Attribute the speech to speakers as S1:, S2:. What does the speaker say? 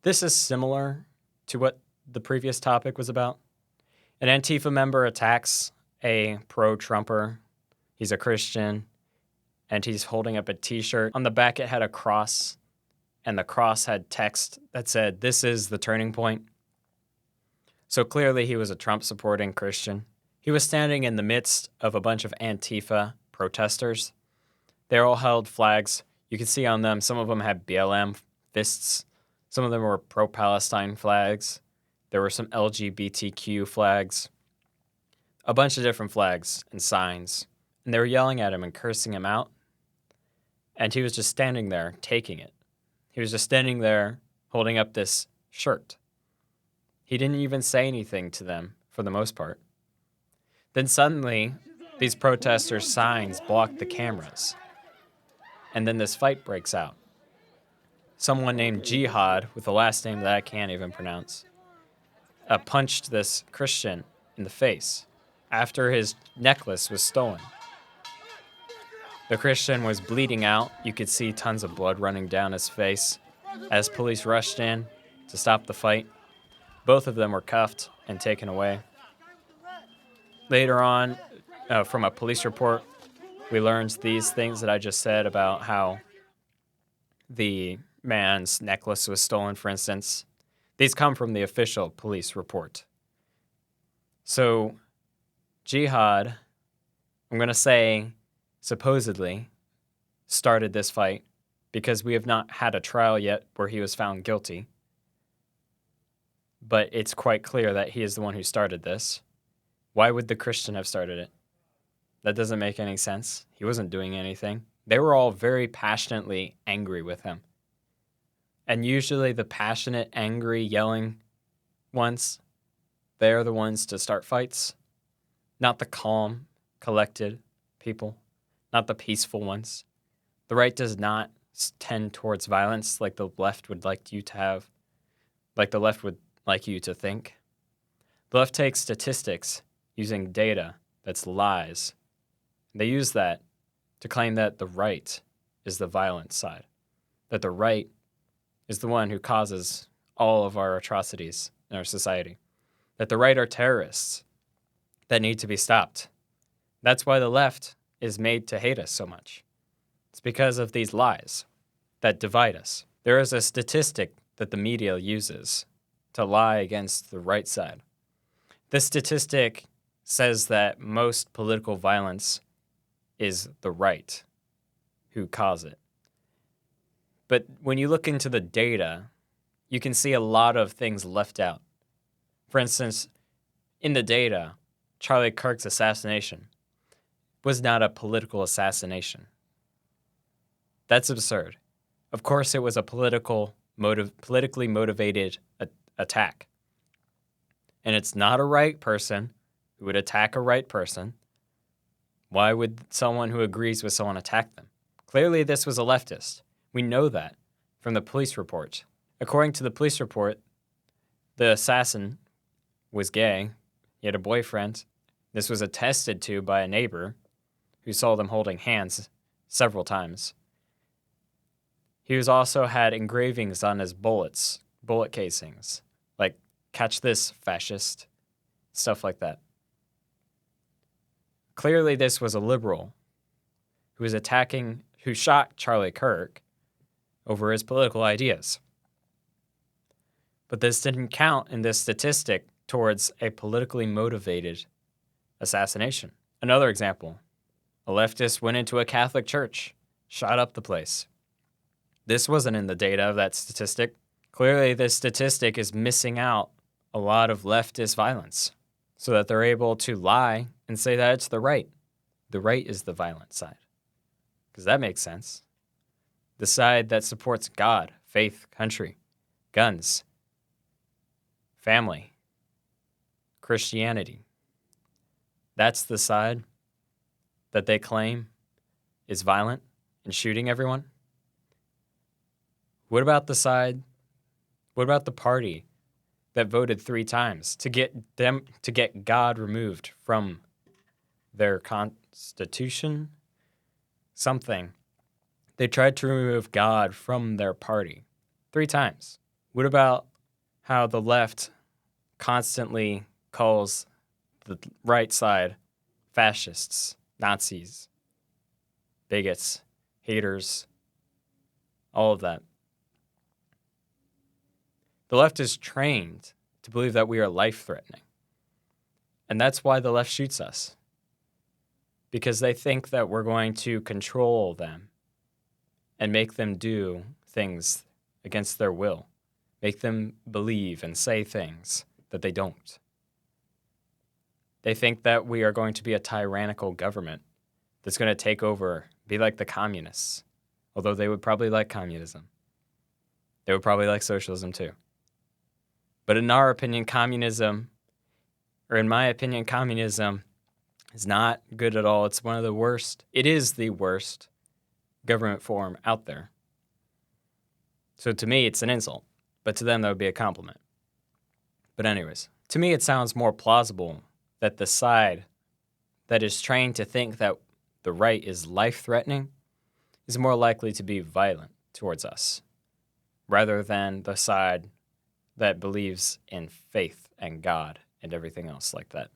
S1: This is similar to what the previous topic was about. An Antifa member attacks a pro-Trumper. He's a Christian, and he's holding up a T-shirt. On the back, it had a cross, and the cross had text that said, "This is the turning point." So clearly he was a Trump-supporting Christian. He was standing in the midst of a bunch of Antifa protesters. They all held flags. You can see on them, some of them had BLM fists. Some of them were pro-Palestine flags. There were some LGBTQ flags. A bunch of different flags and signs. And they were yelling at him and cursing him out. And he was just standing there taking it. He was just standing there holding up this shirt. He didn't even say anything to them for the most part. Then suddenly, these protesters' signs blocked the cameras. And then this fight breaks out. Someone named Jihad, with a last name that I can't even pronounce, punched this Christian in the face after his necklace was stolen. The Christian was bleeding out. You could see tons of blood running down his face as police rushed in to stop the fight. Both of them were cuffed and taken away. Later on, from a police report, we learned these things that I just said about how the man's necklace was stolen, for instance. These come from the official police report. So, Jihad, I'm going to say, supposedly started this fight because we have not had a trial yet where he was found guilty. But it's quite clear that he is the one who started this. Why would the Christian have started it? That doesn't make any sense. He wasn't doing anything. They were all very passionately angry with him. And usually the passionate, angry, yelling ones, they're the ones to start fights. Not the calm, collected people. Not the peaceful ones. The right does not tend towards violence like the left would like you to have, like the left would like you to think. The left takes statistics using data that's lies. They use that to claim that the right is the violent side, that the right is the one who causes all of our atrocities in our society, that the right are terrorists that need to be stopped. That's why the left is made to hate us so much. It's because of these lies that divide us. There is a statistic that the media uses to lie against the right side. This statistic says that most political violence is the right who cause it. But when you look into the data, you can see a lot of things left out. For instance, in the data, Charlie Kirk's assassination was not a political assassination. That's absurd. Of course, it was a politically motivated attack. And it's not a right person who would attack a right person. Why would someone who agrees with someone attack them? Clearly, this was a leftist. We know that from the police report. According to the police report, the assassin was gay. He had a boyfriend. This was attested to by a neighbor who saw them holding hands several times. He was also had engravings on his bullet casings, like, "Catch this, fascist," stuff like that. Clearly, this was a liberal who shot Charlie Kirk over his political ideas. But this didn't count in this statistic towards a politically motivated assassination. Another example, a leftist went into a Catholic church, shot up the place. This wasn't in the data of that statistic. Clearly, this statistic is missing out a lot of leftist violence so that they're able to lie and say that it's the right. The right is the violent side. Because that makes sense. The side that supports God, faith, country, guns, family, Christianity. That's the side that they claim is violent and shooting everyone. What about the party that voted 3 times to get God removed from their constitution? Something. They tried to remove God from their party 3 times. What about how the left constantly calls the right side fascists, Nazis, bigots, haters, all of that? The left is trained to believe that we are life-threatening. And that's why the left shoots us. Because they think that we're going to control them and make them do things against their will, make them believe and say things that they don't. They think that we are going to be a tyrannical government that's going to take over, be like the communists, although they would probably like communism. They would probably like socialism too. But in our opinion, communism is not good at all. It's one of the worst. It is the worst government form out there. So to me, it's an insult. But to them, that would be a compliment. But anyways, to me, it sounds more plausible that the side that is trained to think that the right is life-threatening is more likely to be violent towards us, rather than the side that believes in faith and God and everything else like that.